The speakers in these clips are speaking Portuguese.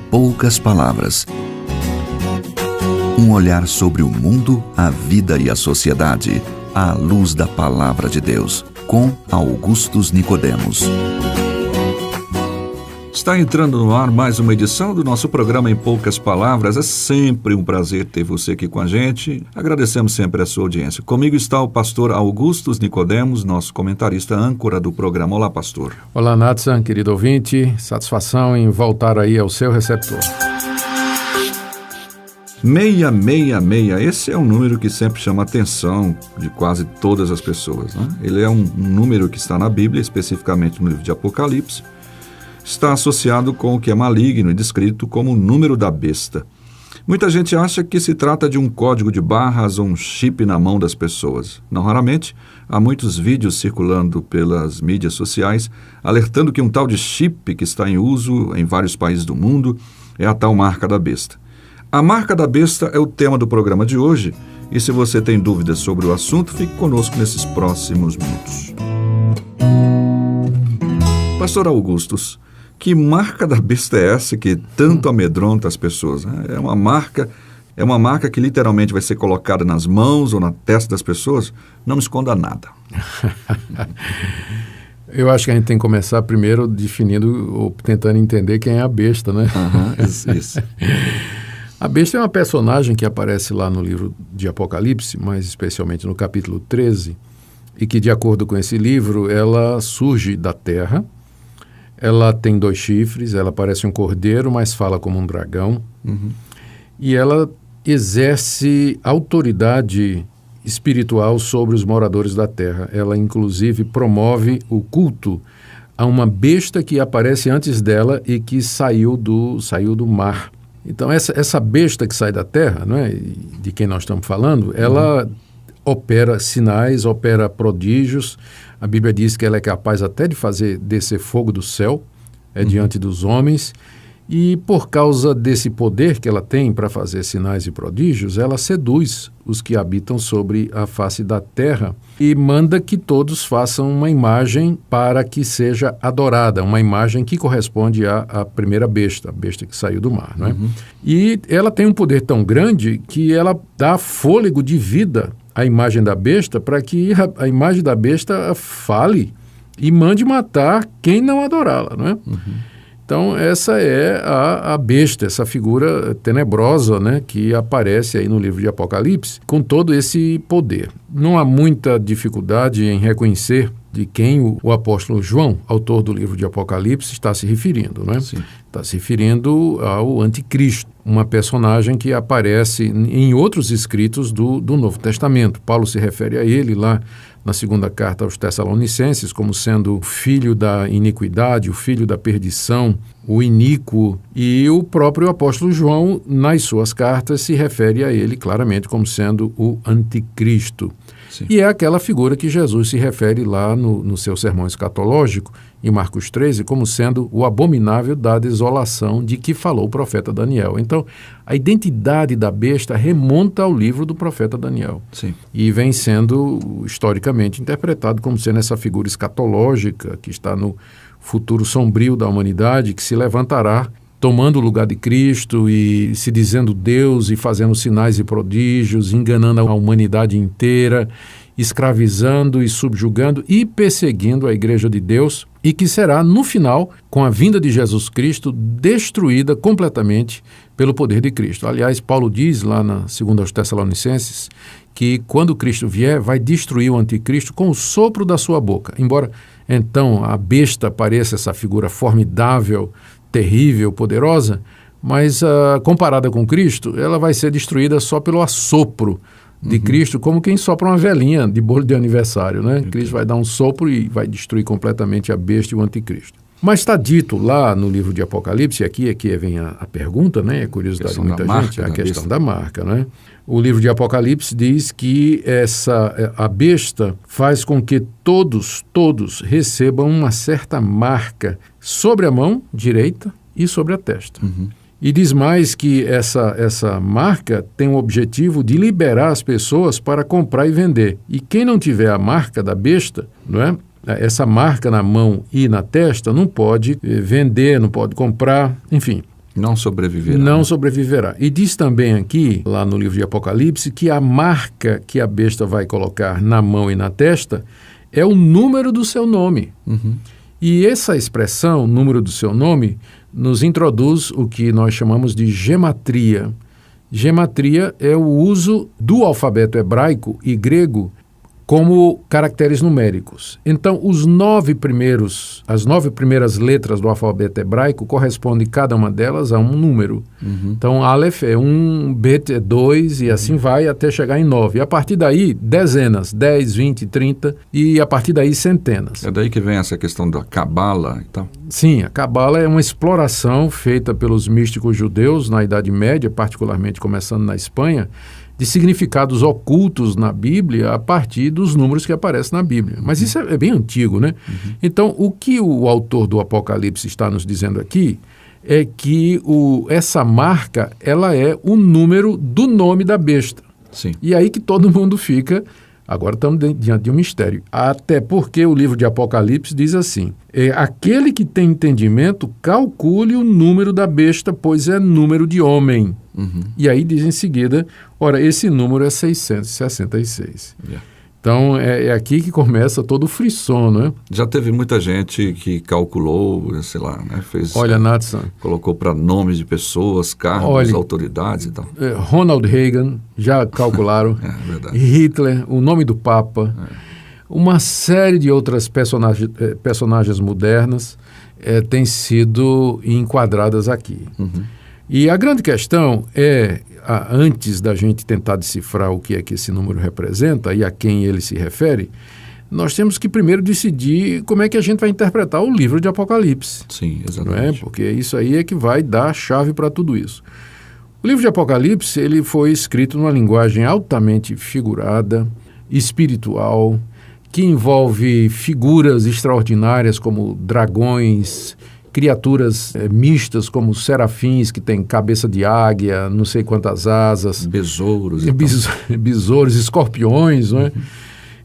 poucas palavras. Um olhar sobre o mundo, a vida e a sociedade, à luz da Palavra de Deus, com Augustus Nicodemos. Está entrando no ar mais uma edição do nosso programa Em Poucas Palavras. É sempre um prazer ter você aqui com a gente. Agradecemos sempre a sua audiência. Comigo está o pastor Augustus Nicodemos, nosso comentarista âncora do programa. Olá, pastor. Olá, Nathan, querido ouvinte. Satisfação em voltar aí ao seu receptor. 666, esse é um número que sempre chama a atenção de quase todas as pessoas, né? Ele é um número que está na Bíblia, especificamente no livro de Apocalipse. Está associado com o que é maligno e descrito como o número da besta. Muita gente acha que se trata de um código de barras ou um chip na mão das pessoas. Não raramente, há muitos vídeos circulando pelas mídias sociais alertando que um tal de chip que está em uso em vários países do mundo é a tal marca da besta. A marca da besta é o tema do programa de hoje, e se você tem dúvidas sobre o assunto, fique conosco nesses próximos minutos. Pastor Augustus, que marca da besta é essa que tanto amedronta as pessoas? É uma marca que literalmente vai ser colocada nas mãos ou na testa das pessoas? Não me esconda nada. Eu acho que a gente tem que começar primeiro definindo ou tentando entender quem é a besta, né? Isso. A besta é uma personagem que aparece lá no livro de Apocalipse, mais especialmente no capítulo 13, e que, de acordo com esse livro, ela surge da terra. Ela tem 2 chifres, ela parece um cordeiro, mas fala como um dragão. E ela exerce autoridade espiritual sobre os moradores da terra. Ela, inclusive, promove o culto a uma besta que aparece antes dela e que saiu do mar. Então, essa besta que sai da terra, não é, de quem nós estamos falando, ela opera sinais, opera prodígios. A Bíblia diz que ela é capaz até de fazer descer fogo do céu diante dos homens. E por causa desse poder que ela tem para fazer sinais e prodígios, ela seduz os que habitam sobre a face da terra e manda que todos façam uma imagem para que seja adorada, uma imagem que corresponde à primeira besta, a besta que saiu do mar, não é? E ela tem um poder tão grande que ela dá fôlego de vida à imagem da besta para que a imagem da besta fale e mande matar quem não adorá-la, não é? Então, essa é a besta, essa figura tenebrosa, né, que aparece aí no livro de Apocalipse, com todo esse poder. Não há muita dificuldade em reconhecer de quem o apóstolo João, autor do livro de Apocalipse, está se referindo, né? Sim. Está se referindo ao anticristo, uma personagem que aparece em outros escritos do Novo Testamento. Paulo se refere a ele lá na segunda carta aos Tessalonicenses como sendo o filho da iniquidade, o filho da perdição, o iníquo. E o próprio apóstolo João, nas suas cartas, se refere a ele claramente como sendo o anticristo. Sim. E é aquela figura que Jesus se refere lá no seu sermão escatológico, em Marcos 13, como sendo o abominável da desolação de que falou o profeta Daniel. Então, a identidade da besta remonta ao livro do profeta Daniel. Sim. E vem sendo historicamente interpretado como sendo essa figura escatológica que está no futuro sombrio da humanidade, que se levantará tomando o lugar de Cristo e se dizendo Deus e fazendo sinais e prodígios, enganando a humanidade inteira, escravizando e subjugando e perseguindo a Igreja de Deus, e que será, no final, com a vinda de Jesus Cristo, destruída completamente pelo poder de Cristo. Aliás, Paulo diz lá na 2 aos Tessalonicenses que quando Cristo vier, vai destruir o anticristo com o sopro da sua boca. Embora, então, a besta pareça essa figura formidável, terrível, poderosa, mas comparada com Cristo, ela vai ser destruída só pelo assopro de Cristo, como quem sopra uma velinha de bolo de aniversário, né? Cristo vai dar um sopro e vai destruir completamente a besta e o anticristo. Mas está dito lá no livro de Apocalipse, e aqui é que vem a pergunta, né? É curiosidade de muita gente, a questão da marca, né? O livro de Apocalipse diz que a besta faz com que todos recebam uma certa marca sobre a mão direita e sobre a testa. E diz mais que essa marca tem o objetivo de liberar as pessoas para comprar e vender. E quem não tiver a marca da besta, não é? Essa marca na mão e na testa não pode vender, não pode comprar, enfim. Não sobreviverá. Não sobreviverá. E diz também aqui, lá no livro de Apocalipse, que a marca que a besta vai colocar na mão e na testa é o número do seu nome. E essa expressão, número do seu nome, nos introduz o que nós chamamos de gematria. Gematria é o uso do alfabeto hebraico e grego como caracteres numéricos. Então, as 9 primeiras letras do alfabeto hebraico correspondem cada uma delas a um número. Então, Aleph é 1, Bet é 2 e assim vai até chegar em 9. E a partir daí, dezenas, 10, 20, 30 e a partir daí centenas. É daí que vem essa questão da Cabala e tal? Sim, a Cabala é uma exploração feita pelos místicos judeus na Idade Média, particularmente começando na Espanha, de significados ocultos na Bíblia a partir dos números que aparecem na Bíblia. Mas isso é bem antigo, né? Então, o que o autor do Apocalipse está nos dizendo aqui é que essa marca, ela é o número do nome da besta. Sim. E aí que todo mundo fica... Agora estamos diante de um mistério. Até porque o livro de Apocalipse diz assim: aquele que tem entendimento, calcule o número da besta, pois é número de homem. E aí diz em seguida, ora, esse número é 666. Então, é aqui que começa todo o frisson, né? Já teve muita gente que calculou, sei lá, né? Olha, Natsan, colocou para nomes de pessoas, cargos, autoridades e tal. Ronald Reagan, já calcularam. Verdade. Hitler, o nome do Papa. Uma série de outras personagens modernas têm sido enquadradas aqui. E a grande questão é, antes da gente tentar decifrar o que é que esse número representa e a quem ele se refere, nós temos que primeiro decidir como é que a gente vai interpretar o livro de Apocalipse. Sim, exatamente. Não é? Porque isso aí é que vai dar a chave para tudo isso. O livro de Apocalipse ele foi escrito numa linguagem altamente figurada, espiritual, que envolve figuras extraordinárias como dragões, criaturas mistas como serafins, que têm cabeça de águia, não sei quantas asas. Besouros. Besouros, escorpiões, não é?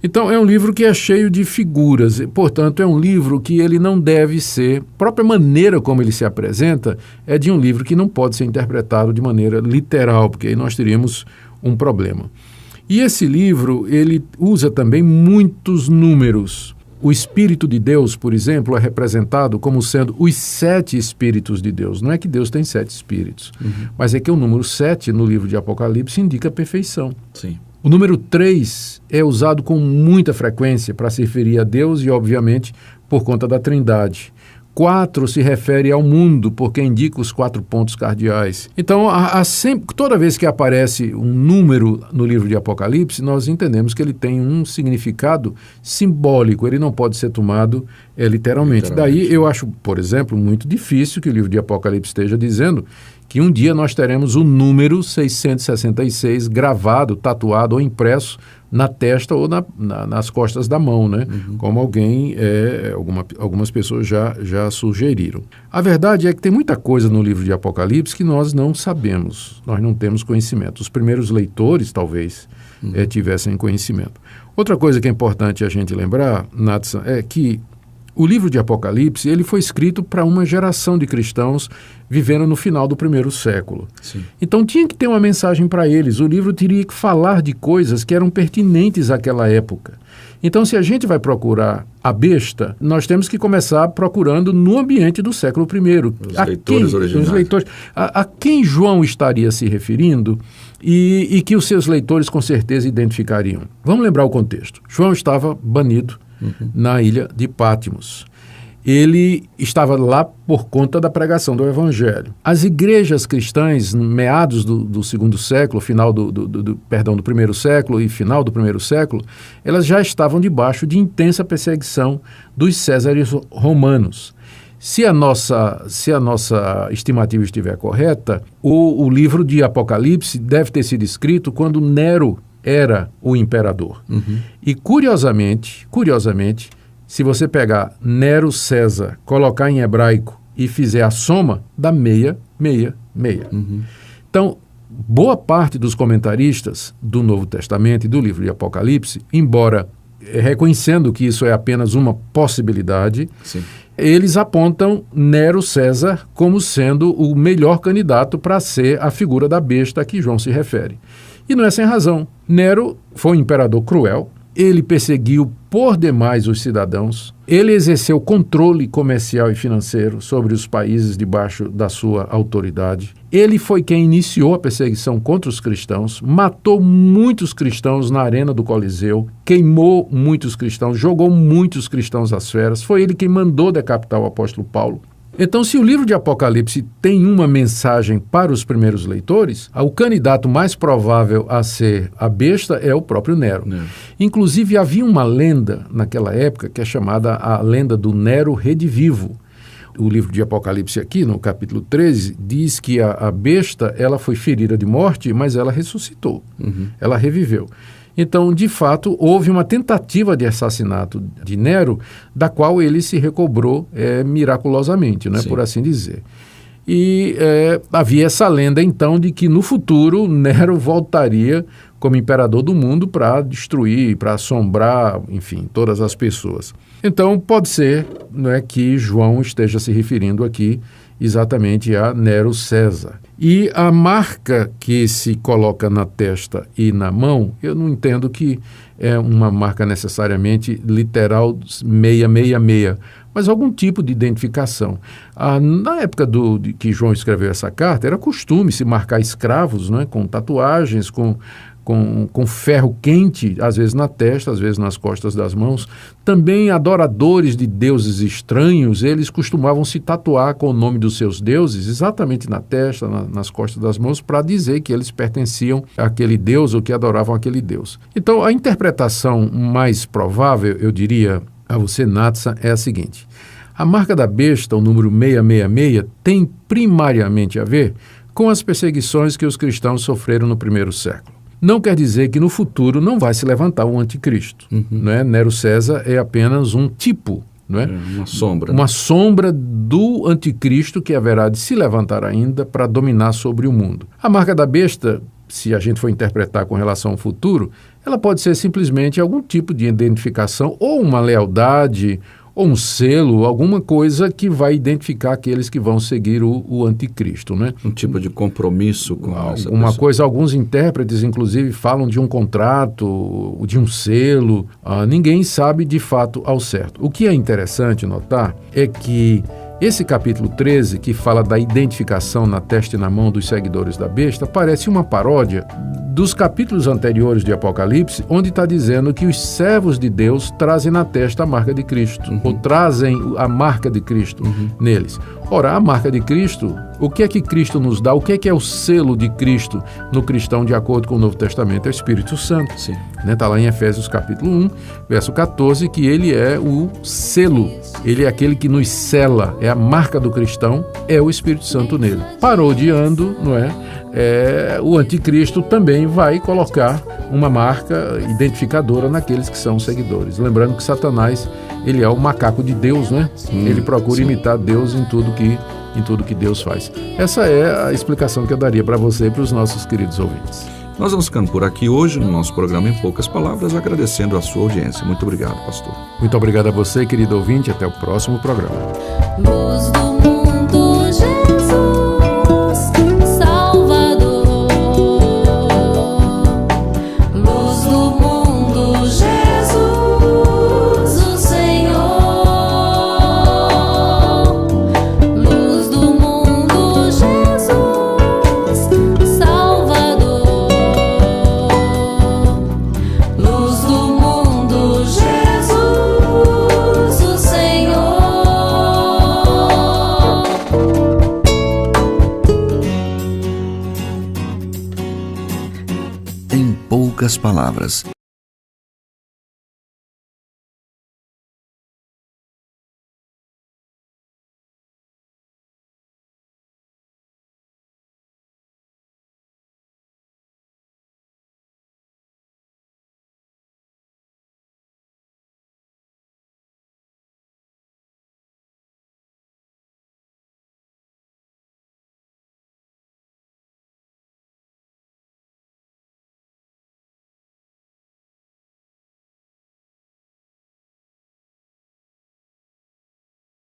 Então, é um livro que é cheio de figuras. Portanto, é um livro que ele não deve ser... A própria maneira como ele se apresenta é de um livro que não pode ser interpretado de maneira literal, porque aí nós teríamos um problema. E esse livro, ele usa também muitos números. O Espírito de Deus, por exemplo, é representado como sendo os 7 Espíritos de Deus. Não é que Deus tem 7 Espíritos, mas é que o número 7 no livro de Apocalipse indica a perfeição. Sim. O número 3 é usado com muita frequência para se referir a Deus e, obviamente, por conta da Trindade. 4 se refere ao mundo, porque indica os 4 pontos cardeais. Então, toda vez que aparece um número no livro de Apocalipse, nós entendemos que ele tem um significado simbólico, ele não pode ser tomado literalmente. Daí eu acho, por exemplo, muito difícil que o livro de Apocalipse esteja dizendo que um dia nós teremos o número 666 gravado, tatuado ou impresso na testa ou nas costas da mão, né? Como algumas pessoas já sugeriram. A verdade é que tem muita coisa no livro de Apocalipse que nós não sabemos, nós não temos conhecimento. Os primeiros leitores, talvez, tivessem conhecimento. Outra coisa que é importante a gente lembrar, Natsan, é que o livro de Apocalipse ele foi escrito para uma geração de cristãos vivendo no final do 1º século. Sim. Então tinha que ter uma mensagem para eles. O livro teria que falar de coisas que eram pertinentes àquela época. Então, se a gente vai procurar a besta, nós temos que começar procurando no ambiente do século I. Os leitores originais. Os leitores, a quem João estaria se referindo e que os seus leitores com certeza identificariam. Vamos lembrar o contexto. João estava banido na ilha de Patmos. Ele estava lá por conta da pregação do Evangelho. As igrejas cristãs, meados do 2º século, final do 1º século e final do 1º século, elas já estavam debaixo de intensa perseguição dos Césares romanos. Se a nossa estimativa estiver correta, o livro de Apocalipse deve ter sido escrito quando Nero era o imperador. E curiosamente, se você pegar Nero César, colocar em hebraico e fizer a soma, dá 666. Então, boa parte dos comentaristas do Novo Testamento e do livro de Apocalipse, embora reconhecendo que isso é apenas uma possibilidade, Sim. eles apontam Nero César como sendo o melhor candidato para ser a figura da besta a que João se refere. E não é sem razão. Nero foi um imperador cruel, ele perseguiu por demais os cidadãos, ele exerceu controle comercial e financeiro sobre os países debaixo da sua autoridade. Ele foi quem iniciou a perseguição contra os cristãos, matou muitos cristãos na arena do Coliseu, queimou muitos cristãos, jogou muitos cristãos às feras. Foi ele quem mandou decapitar o apóstolo Paulo. Então, se o livro de Apocalipse tem uma mensagem para os primeiros leitores, o candidato mais provável a ser a besta é o próprio Nero. Inclusive, havia uma lenda naquela época que é chamada a lenda do Nero redivivo. O livro de Apocalipse aqui, no capítulo 13, diz que a besta ela foi ferida de morte, mas ela ressuscitou, ela reviveu. Então, de fato, houve uma tentativa de assassinato de Nero, da qual ele se recobrou miraculosamente, né, por assim dizer. E havia essa lenda, então, de que no futuro Nero voltaria como imperador do mundo para destruir, para assombrar, enfim, todas as pessoas. Então, pode ser, né, que João esteja se referindo aqui exatamente a Nero César. E a marca que se coloca na testa e na mão, eu não entendo que é uma marca necessariamente literal 666, mas algum tipo de identificação. Na época de que João escreveu essa carta, era costume se marcar escravos, né, com tatuagens, com ferro quente, às vezes na testa, às vezes nas costas das mãos. Também adoradores de deuses estranhos, eles costumavam se tatuar com o nome dos seus deuses, exatamente na testa, nas costas das mãos, para dizer que eles pertenciam àquele deus ou que adoravam aquele deus. Então, a interpretação mais provável, eu diria a você, Natsa, é a seguinte: a marca da besta, o número 666, tem primariamente a ver com as perseguições que os cristãos sofreram no primeiro século. Não quer dizer que no futuro não vai se levantar um anticristo. Né? Nero César é apenas um tipo, não é? Uma sombra. Uma sombra do anticristo que haverá de se levantar ainda para dominar sobre o mundo. A marca da besta, se a gente for interpretar com relação ao futuro, ela pode ser simplesmente algum tipo de identificação ou uma lealdade ou um selo, alguma coisa que vai identificar aqueles que vão seguir o anticristo, né? Um tipo de compromisso com essa uma pessoa. coisa, alguns intérpretes, inclusive, falam de um contrato, de um selo. Ninguém sabe, de fato, ao certo. O que é interessante notar é que esse capítulo 13, que fala da identificação na testa e na mão dos seguidores da besta, parece uma paródia dos capítulos anteriores de Apocalipse, onde está dizendo que os servos de Deus trazem na testa a marca de Cristo, ou trazem a marca de Cristo neles. Ora, a marca de Cristo, o que é que Cristo nos dá? O que é o selo de Cristo no cristão de acordo com o Novo Testamento? É o Espírito Santo. Está lá em Efésios capítulo 1, verso 14, que ele é o selo, ele é aquele que nos sela, é a marca do cristão, é o Espírito Santo nele. Parodiando, não é? O anticristo também vai colocar uma marca identificadora naqueles que são seguidores. Lembrando que Satanás, ele é o macaco de Deus, né? Ele procura imitar Deus em tudo que Deus faz. Essa é a explicação que eu daria para você e para os nossos queridos ouvintes. Nós vamos ficando por aqui hoje no nosso programa Em Poucas Palavras, agradecendo a sua audiência. Muito obrigado, pastor. Muito obrigado a você, querido ouvinte. Até o próximo programa. Luz do mundo, Jesus, Salvador. Luz do mundo, Jesus, o Senhor. Luz do mundo, Jesus, Salvador. Luz do mundo, Jesus, o Senhor. Em poucas palavras,